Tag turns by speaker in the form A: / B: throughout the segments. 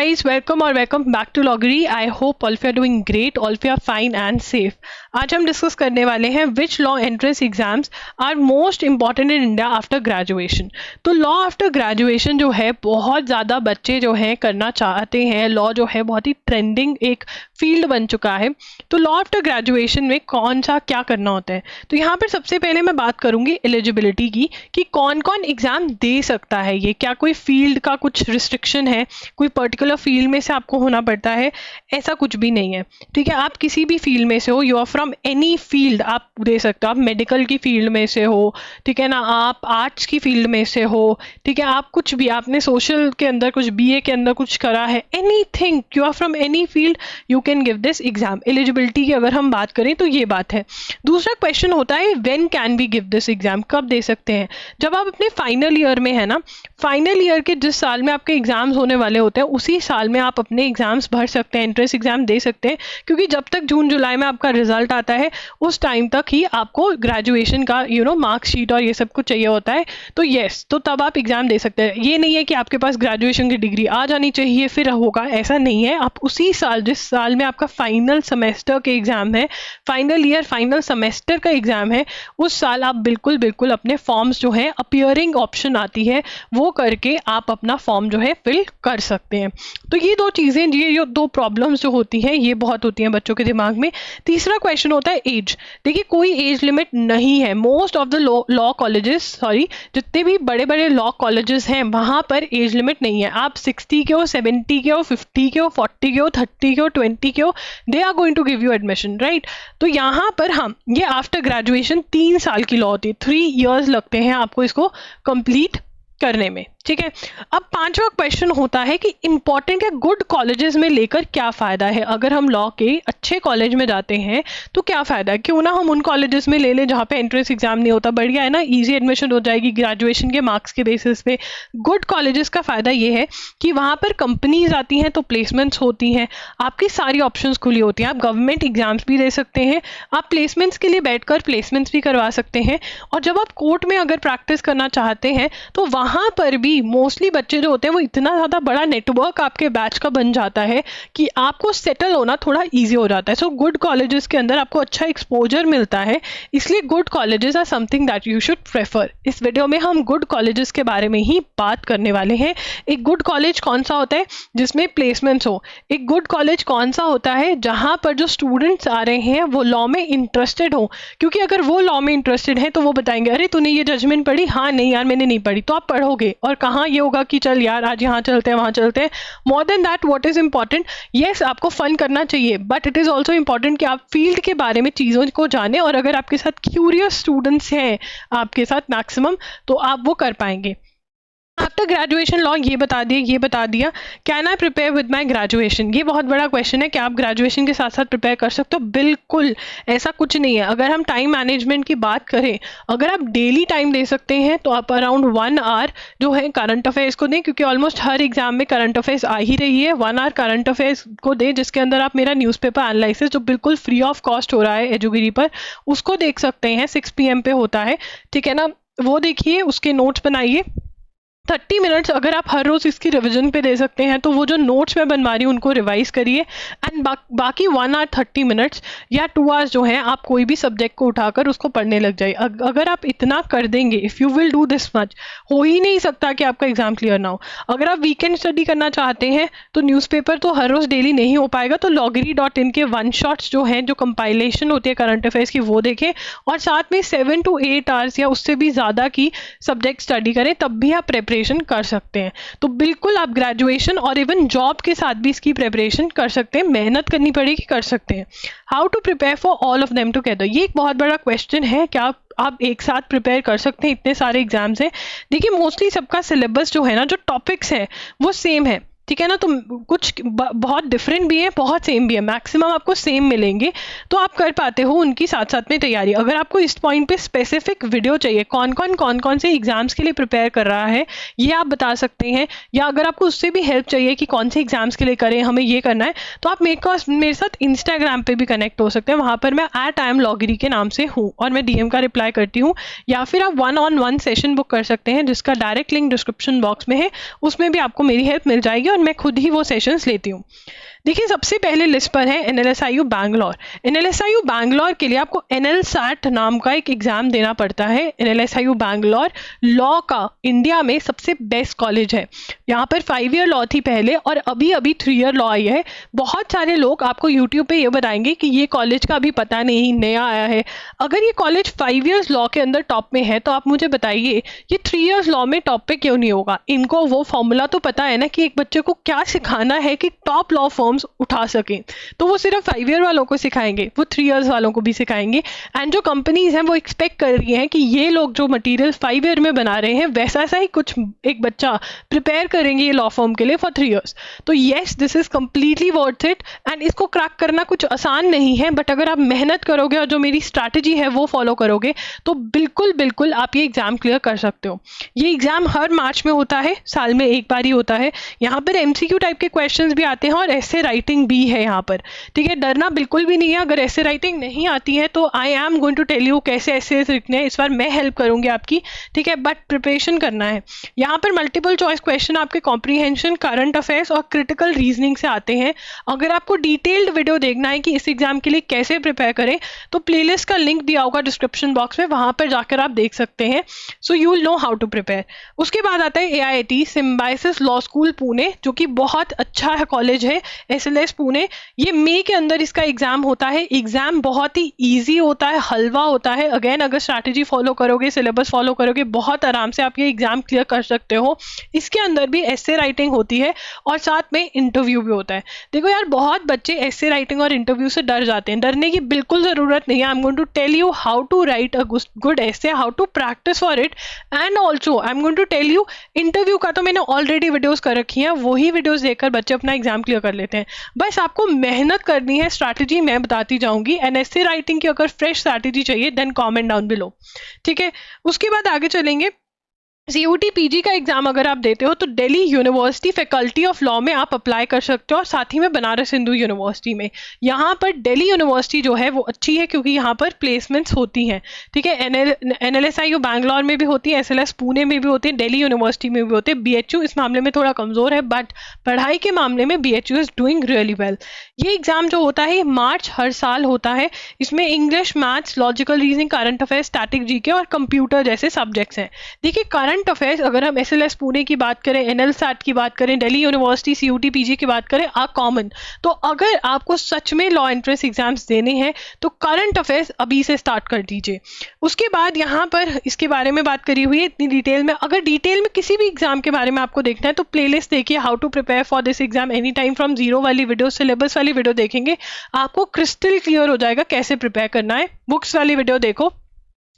A: guys, welcome back to Loggery. I hope all of you are doing great, all of you are fine and safe. आज हम discuss करने वाले हैं which law entrance exams are most important in India after graduation. तो law after graduation जो है बहुत ज़्यादा बच्चे जो हैं करना चाहते हैं. लॉ जो है बहुत ही ट्रेंडिंग एक फील्ड बन चुका है. तो लॉ आफ्टर ग्रेजुएशन में कौन सा क्या करना होता है. तो यहाँ पर सबसे पहले मैं बात करूँगी एलिजिबिलिटी की कि कौन कौन एग्ज़ाम दे सकता है. ये क्या कोई फील्ड का कुछ रिस्ट्रिक्शन है, कोई पर्टिकुलर फील्ड में से आपको होना पड़ता है, ऐसा कुछ भी नहीं है. ठीक है, आप किसी भी फील्ड में से हो, you are from any field आप दे सकते हो. आप मेडिकल की फील्ड में से हो, ठीक है ना, आप आर्ट्स की फील्ड में से हो, ठीक है, आप कुछ भी, आपने सोशल के अंदर कुछ बीए के अंदर कुछ करा है, anything, you are from any field, you can give this exam. Eligibility की अगर हम बात करें तो ये बात है. दूसरा क्वेश्चन होता है when can we give this exam, कब दे सकते हैं. जब आप अपने फाइनल ईयर में है ना, फाइनल ईयर के जिस साल में आपके एग्जाम्स होने वाले होते हैं उसी साल में आप अपने एग्जाम्स भर सकते हैं, एंट्रेंस एग्जाम दे सकते हैं. क्योंकि जब तक जून जुलाई में आपका रिजल्ट आता है उस टाइम तक ही आपको ग्रेजुएशन का मार्कशीट और ये सब कुछ चाहिए होता है. तो येस, तो तब आप एग्जाम दे सकते हैं. ये नहीं है कि आपके पास ग्रेजुएशन की डिग्री आ जानी चाहिए फिर होगा, ऐसा नहीं है. आप उसी साल जिस साल में आपका फाइनल सेमेस्टर के एग्जाम है, फाइनल ईयर फाइनल सेमेस्टर का एग्जाम है, उस साल आप बिल्कुल अपने फॉर्म्स जो है, अपीयरिंग ऑप्शन आती है, वो करके आप अपना फॉर्म जो है फिल कर सकते हैं. तो ये दो चीज़ें, ये दो प्रॉब्लम्स जो होती हैं ये बहुत होती हैं बच्चों के दिमाग में. तीसरा क्वेश्चन होता है एज. देखिए कोई एज लिमिट नहीं है. Most of the law colleges, जितने भी बड़े बड़े लॉ कॉलेजेस हैं वहाँ पर एज लिमिट नहीं है. आप 60 के हो, 70 के हो, 50 के हो, 40 के हो, 30 के हो, 20 के हो, they are going to give you admission, right. तो यहाँ पर हम ये आफ्टर ग्रेजुएशन 3 साल की लॉ होती है. 3 years लगते हैं आपको इसको कंप्लीट करने में. ठीक है, अब पांचवा क्वेश्चन होता है कि इंपॉर्टेंट है गुड कॉलेजेस में लेकर क्या फ़ायदा है. अगर हम लॉ के अच्छे कॉलेज में जाते हैं तो क्या फ़ायदा है. क्यों ना हम उन कॉलेजेस में ले लें जहाँ पे एंट्रेंस एग्जाम नहीं होता. बढ़िया है ना, इजी एडमिशन हो जाएगी ग्रेजुएशन के मार्क्स के बेसिस पे. गुड कॉलेजेस का फ़ायदा ये है कि वहाँ पर कंपनीज आती हैं तो प्लेसमेंट्स होती हैं, आपकी सारी ऑप्शंस खुली होती हैं. आप गवर्नमेंट एग्जाम्स भी दे सकते हैं, आप प्लेसमेंट्स के लिए बैठकर प्लेसमेंट्स भी करवा सकते हैं. और जब आप कोर्ट में अगर प्रैक्टिस करना चाहते हैं तो वहाँ पर भी मोस्टली बच्चे जो होते हैं वो इतना ज़्यादा बड़ा नेटवर्क आपके बैच का बन जाता है कि आपको सेटल होना थोड़ा इजी हो जाता है. सो गुड कॉलेजेस के अंदर आपको अच्छा एक्सपोजर मिलता है, इसलिए good colleges are something that you should prefer. इस वीडियो में हम गुड कॉलेजेस के बारे में ही बात करने वाले हैं. एक गुड कॉलेज कौन सा होता है जिसमें प्लेसमेंट्स हो. एक गुड कॉलेज कौन सा होता है जहाँ पर जो स्टूडेंट्स आ रहे हैं वो लॉ में इंटरेस्टेड हो. क्योंकि अगर वो लॉ में इंटरेस्टेड है तो वो बताएंगे अरे तूने ये जजमेंट पढ़ी, हाँ नहीं यार मैंने नहीं पढ़ी. तो आप पढ़ोगे और कहाँ ये होगा कि चल यार आज यहाँ चलते हैं वहाँ चलते हैं. More than that what is important, yes आपको फन करना चाहिए but it is also important कि आप फील्ड के बारे में चीज़ों को जाने. और अगर आपके साथ क्यूरियस स्टूडेंट्स हैं आपके साथ मैक्सिमम, तो आप वो कर पाएंगे. आफ्टर ग्रेजुएशन लॉ ये बता दिया. Can I prepare with my graduation, ये बहुत बड़ा क्वेश्चन है. क्या आप ग्रेजुएशन के साथ साथ प्रिपेयर कर सकते हो. बिल्कुल ऐसा कुछ नहीं है. अगर हम टाइम मैनेजमेंट की बात करें, अगर आप डेली टाइम दे सकते हैं तो आप अराउंड 1 hour जो है करंट अफेयर्स को दें. क्योंकि ऑलमोस्ट हर एग्जाम में करंट अफेयर्स आ ही रही है. 1 hour करंट अफेयर्स को दें जिसके अंदर आप मेरा न्यूज़पेपर एनालिसिस जो बिल्कुल फ्री ऑफ कॉस्ट हो रहा है एजुगिरी पर, उसको देख सकते हैं. 6 PM पे होता है, ठीक है ना, वो देखिए, उसके नोट्स बनाइए. 30 मिनट्स अगर आप हर रोज़ इसकी रिवीजन पे दे सकते हैं तो वो जो नोट्स मैं बनवा रही हूँ उनको रिवाइज करिए. एंड बाकी 1 hour 30 minutes या 2 hours जो हैं आप कोई भी सब्जेक्ट को उठाकर उसको पढ़ने लग जाइए. अगर आप इतना कर देंगे, if you will do this much, हो ही नहीं सकता कि आपका एग्जाम क्लियर ना हो. अगर आप वीकेंड स्टडी करना चाहते हैं तो न्यूज़पेपर तो हर रोज़ डेली नहीं हो पाएगा. तो loggery.in के 1 shots जो हैं, जो कंपाइलेशन होती है करंट अफेयर्स की, वो देखें. और साथ में 7 to 8 hours या उससे भी ज़्यादा की सब्जेक्ट स्टडी करें, तब भी आप प्रेपरेशन कर सकते हैं. तो बिल्कुल आप ग्रेजुएशन और इवन जॉब के साथ भी इसकी प्रिपरेशन कर सकते हैं. मेहनत करनी पड़ेगी, कर सकते हैं. How to prepare for all of them together, ये एक बहुत बड़ा क्वेश्चन है. क्या आप एक साथ प्रिपेयर कर सकते हैं, इतने सारे एग्जाम्स हैं. देखिए मोस्टली सबका सिलेबस जो है ना, जो टॉपिक्स हैं वो सेम है, ठीक है ना. तो कुछ बहुत डिफरेंट भी है, बहुत सेम भी है. मैक्सिमम आपको सेम मिलेंगे तो आप कर पाते हो उनकी साथ साथ में तैयारी. अगर आपको इस पॉइंट पे स्पेसिफिक वीडियो चाहिए, कौन कौन से एग्जाम्स के लिए प्रिपेयर कर रहा है ये आप बता सकते हैं. या अगर आपको उससे भी हेल्प चाहिए कि कौन से एग्जाम्स के लिए करें, हमें ये करना है, तो आप मेरे साथ इंस्टाग्राम पे भी कनेक्ट हो सकते हैं. वहाँ पर मैं @IamLoggery के नाम से हूँ और मैं DM का रिप्लाई करती हूँ. या फिर आप 1-on-1 सेशन बुक कर सकते हैं जिसका डायरेक्ट लिंक डिस्क्रिप्शन बॉक्स में है, उसमें भी आपको मेरी हेल्प मिल जाएगी और मैं खुद ही वो सेशंस लेती हूँ। देखिए, सबसे पहले लिस्ट पर है NLSIU बैंगलोर। NLSIU बैंगलोर के लिए आपको NLSAT नाम का एक एग्जाम देना पड़ता है। NLSIU बैंगलोर लॉ का इंडिया में सबसे बेस्ट कॉलेज है। यहाँ पर 5 ईयर लॉ थी पहले और अभी अभी 3 ईयर लॉ आई है। बहुत सारे लोग आपको यूट्यूब पे ये बताएंगे कि ये कॉलेज का अभी पता नहीं, नया आया है। अगर ये कॉलेज 5 ईयर्स लॉ के अंदर टॉप में है तो आप मुझे बताइए ये 3 ईयर्स लॉ में टॉप पे क्यों नहीं होगा। इनको वो फॉर्मूला तो पता है ना कि एक बच्चे को क्या सिखाना है कि टॉप लॉ फर्म्स उठा सकें, तो वो सिर्फ 5 ईयर वालों को सिखाएंगे, वो 3 ईयर्स वालों को भी सिखाएंगे। एंड जो कंपनीज हैं वो एक्सपेक्ट कर रही हैं कि ये लोग जो मटेरियल 5 ईयर में बना रहे हैं वैसा सा ही कुछ एक बच्चा प्रिपेयर करेंगे ये लॉ फर्म के लिए फॉर 3 ईयर्स। तो yes, this is completely worth it and इसको क्रैक करना कुछ आसान नहीं है, बट अगर आप मेहनत करोगे और जो मेरी स्ट्रैटेजी है वो फॉलो करोगे तो बिल्कुल बिल्कुल आप ये एग्जाम क्लियर कर सकते हो। ये एग्जाम हर मार्च में होता है, साल में एक बार ही होता है। यहाँ पर MCQ टाइप के क्वेश्चंस भी आते हैं और ऐसे राइटिंग भी है यहाँ पर, ठीक है। डरना बिल्कुल भी नहीं है। अगर ऐसे राइटिंग नहीं आती है तो I am going to tell you कैसे ऐसे लिखने हैं। इस बार मैं हेल्प करूंगी आपकी, ठीक है, बट प्रिपरेशन करना है। यहाँ पर मल्टीपल चॉइस क्वेश्चन आपके कॉम्प्रीहेंशन, करंट अफेयर्स और क्रिटिकल रीजनिंग से आते हैं। अगर आपको डिटेल्ड वीडियो देखना है कि इस एग्जाम के लिए कैसे प्रिपेयर करें तो प्लेलिस्ट का लिंक दिया होगा डिस्क्रिप्शन बॉक्स में, वहां पर जाकर आप देख सकते हैं। So you will know how to prepare. उसके बाद आता है AIIT Symbiosis law school Pune, जो कि बहुत अच्छा है कॉलेज है, SLS पुणे। ये मई के अंदर इसका एग्जाम होता है। एग्जाम बहुत ही इजी होता है, हलवा होता है। अगेन, अगर स्ट्रैटेजी फॉलो करोगे, सिलेबस फॉलो करोगे, बहुत आराम से आप ये एग्जाम क्लियर कर सकते हो। इसके अंदर भी ऐसे राइटिंग होती है और साथ में इंटरव्यू भी होता है। देखो यार, बहुत बच्चे ऐसे राइटिंग और इंटरव्यू से डर जाते हैं। डरने की बिल्कुल जरूरत नहीं है। I am going to tell you how to write a good essay, how to practise for it, and also I am going to tell you interview का तो मैंने ऑलरेडी वीडियोस कर रखी हैं, वही वीडियोस देखकर बच्चे अपना एग्जाम क्लियर कर लेते हैं। बस आपको मेहनत करनी है, स्ट्रैटेजी मैं बताती जाऊंगी। एंड ऐसे राइटिंग की अगर फ्रेश स्ट्रैटेजी चाहिए देन कमेंट डाउन बिलो, ठीक है। उसके बाद आगे चलेंगे। CUT PG का एग्जाम अगर आप देते हो तो Delhi university faculty of law में आप अप्लाई कर सकते हो और साथ ही में बनारस हिंदू यूनिवर्सिटी में। यहाँ पर दिल्ली यूनिवर्सिटी जो है वो अच्छी है क्योंकि यहाँ पर प्लेसमेंट्स होती हैं, ठीक है। NLSIU बैंगलोर में भी होती है, SLS पुणे में भी होती है, दिल्ली यूनिवर्सिटी में भी होते हैं। BHU इस मामले में थोड़ा कमजोर है, बट पढ़ाई के मामले में BHU is doing really well. ये एग्जाम जो होता है मार्च हर साल होता है। इसमें English, maths, logical reasoning, current affairs, static GK और कंप्यूटर जैसे सब्जेक्ट्स हैं। देखिए, करंट अफेयर्स अगर हम SLS पुणे की बात करें, NLSAT की बात करें, दिल्ली यूनिवर्सिटी CUT PG की बात करें, आर कॉमन। तो अगर आपको सच में लॉ एंट्रेंस एग्जाम्स देने हैं तो करंट अफेयर्स अभी से स्टार्ट कर दीजिए। उसके बाद यहाँ पर इसके बारे में बात करी हुई है इतनी डिटेल में। अगर डिटेल में किसी भी एग्जाम के बारे में आपको देखना है तो प्लेलिस्ट देखिए, how to prepare for this exam any time from zero वाली वीडियो, सिलेबस वाली वीडियो देखेंगे, आपको क्रिस्टल क्लियर हो जाएगा कैसे प्रिपेयर करना है। बुक्स वाली वीडियो देखो,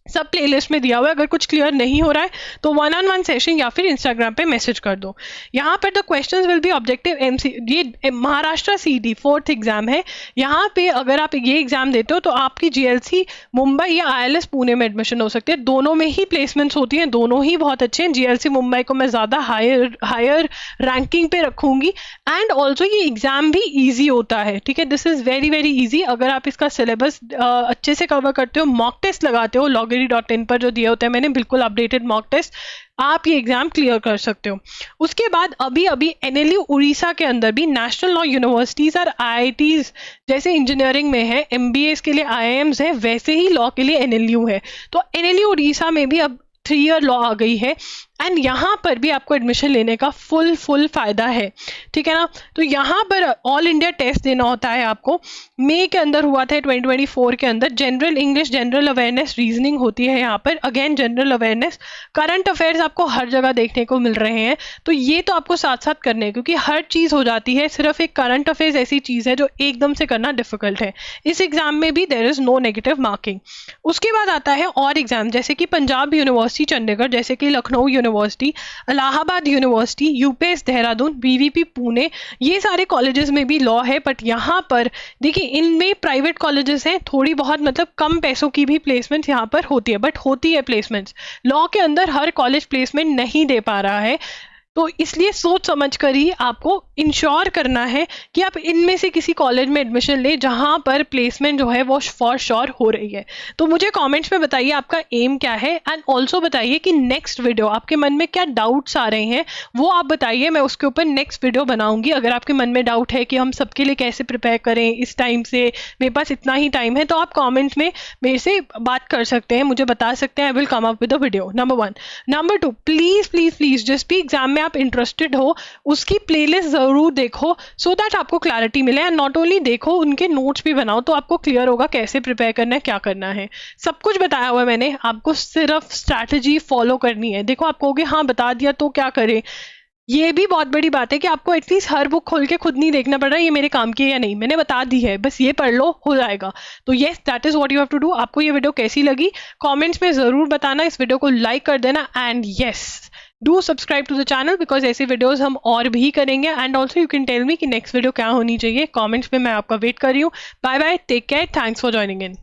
A: सब प्लेलिस्ट में दिया हुआ है। अगर कुछ क्लियर नहीं हो रहा है तो 1-on-1 सेशन या फिर इंस्टाग्राम पे मैसेज कर दो। यहाँ पर the questions will be objective MC। ये महाराष्ट्र CET 4th एग्जाम है। यहाँ पे अगर आप ये एग्जाम देते हो तो आपकी GLC मुंबई या ILS पुणे में एडमिशन हो सकती है। दोनों में ही प्लेसमेंट्स होती हैं, दोनों ही बहुत अच्छे हैं। GLC मुंबई को मैं ज़्यादा हायर रैंकिंग पे रखूंगी। एंड ऑल्सो ये एग्जाम भी ईजी होता है, ठीक है। This is very very easy. अगर आप इसका सिलेबस अच्छे से कवर करते हो, मॉक टेस्ट लगाते हो, loggery.in पर जो दिए होते हैं मैंने, बिल्कुल अपडेटेड मॉक टेस्ट, आप ये एग्जाम क्लियर कर सकते हो। उसके बाद अभी अभी NLU उड़ीसा के अंदर भी नेशनल लॉ यूनिवर्सिटीज और IITs जैसे इंजीनियरिंग में है, MBAs के लिए IIMs है, वैसे ही लॉ के लिए NLU है। तो NLU उड़ीसा में भी अब 3 ईयर लॉ आ गई है एंड यहाँ पर भी आपको एडमिशन लेने का फुल फायदा है, ठीक है ना। तो यहाँ पर ऑल इंडिया टेस्ट देना होता है आपको। मई के अंदर हुआ था 2024 के अंदर। General English, general awareness, reasoning होती है यहाँ पर। Again general awareness, current affairs आपको हर जगह देखने को मिल रहे हैं, तो ये तो आपको साथ साथ करने हैं क्योंकि हर चीज़ हो जाती है। सिर्फ एक करंट अफेयर्स ऐसी चीज़ है जो एकदम से करना डिफिकल्ट है। इस एग्जाम में भी there is no negative marking. उसके बाद आता है और एग्जाम, जैसे कि पंजाब यूनिवर्सिटी चंडीगढ़, जैसे कि Lucknow university, Allahabad university, UPS Dehradun, BVP Pune, ये सारे कॉलेजेस में भी लॉ है। बट यहाँ पर देखिए, इनमें प्राइवेट कॉलेजेस हैं, थोड़ी बहुत मतलब कम पैसों की भी प्लेसमेंट यहाँ पर होती है, बट होती है प्लेसमेंट्स। लॉ के अंदर हर कॉलेज प्लेसमेंट नहीं दे पा रहा है। तो इसलिए सोच समझ कर ही आपको इंश्योर करना है कि आप इनमें से किसी कॉलेज में एडमिशन ले जहां पर प्लेसमेंट जो है वो फॉर श्योर हो रही है। तो मुझे कमेंट्स में बताइए आपका एम क्या है, एंड ऑल्सो बताइए कि नेक्स्ट वीडियो आपके मन में क्या डाउट्स आ रहे हैं वो आप बताइए, मैं उसके ऊपर नेक्स्ट वीडियो बनाऊंगी। अगर आपके मन में डाउट है कि हम सबके लिए कैसे प्रिपेयर करें इस टाइम से, मेरे पास इतना ही टाइम है, तो आप कॉमेंट्स में मेरे से बात कर सकते हैं, मुझे बता सकते हैं। I will come up with a video, number 1। Number 2, please please please जिस भी एग्जाम में आप इंटरेस्टेड हो उसकी प्लेलिस्ट जरूर देखो, सो दैट आपको क्लैरिटी मिले। एंड नॉट ओनली देखो, उनके नोट्स भी बनाओ, तो आपको क्लियर होगा कैसे प्रिपेयर करना है, क्या करना है। सब कुछ बताया हुआ है मैंने, आपको सिर्फ स्ट्रैटेजी फॉलो करनी है। देखो आप कहोगे हाँ बता दिया तो क्या करें, ये भी बहुत बड़ी बात है कि आपको एटलीस्ट हर बुक खोल के खुद नहीं देखना पड़ रहा है ये मेरे काम की है या नहीं, मैंने बता दी है, बस ये पढ़ लो हो जाएगा। तो yes, that is what you have to do. आपको ये वीडियो कैसी लगी कमेंट्स में जरूर बताना, इस वीडियो को लाइक कर देना, and yes do subscribe to the channel because ऐसी वीडियोस हम और भी करेंगे। And also you can tell me कि नेक्स्ट वीडियो क्या होनी चाहिए, कमेंट्स में मैं आपका वेट कर रही हूँ। Bye bye, take care, thanks for joining in.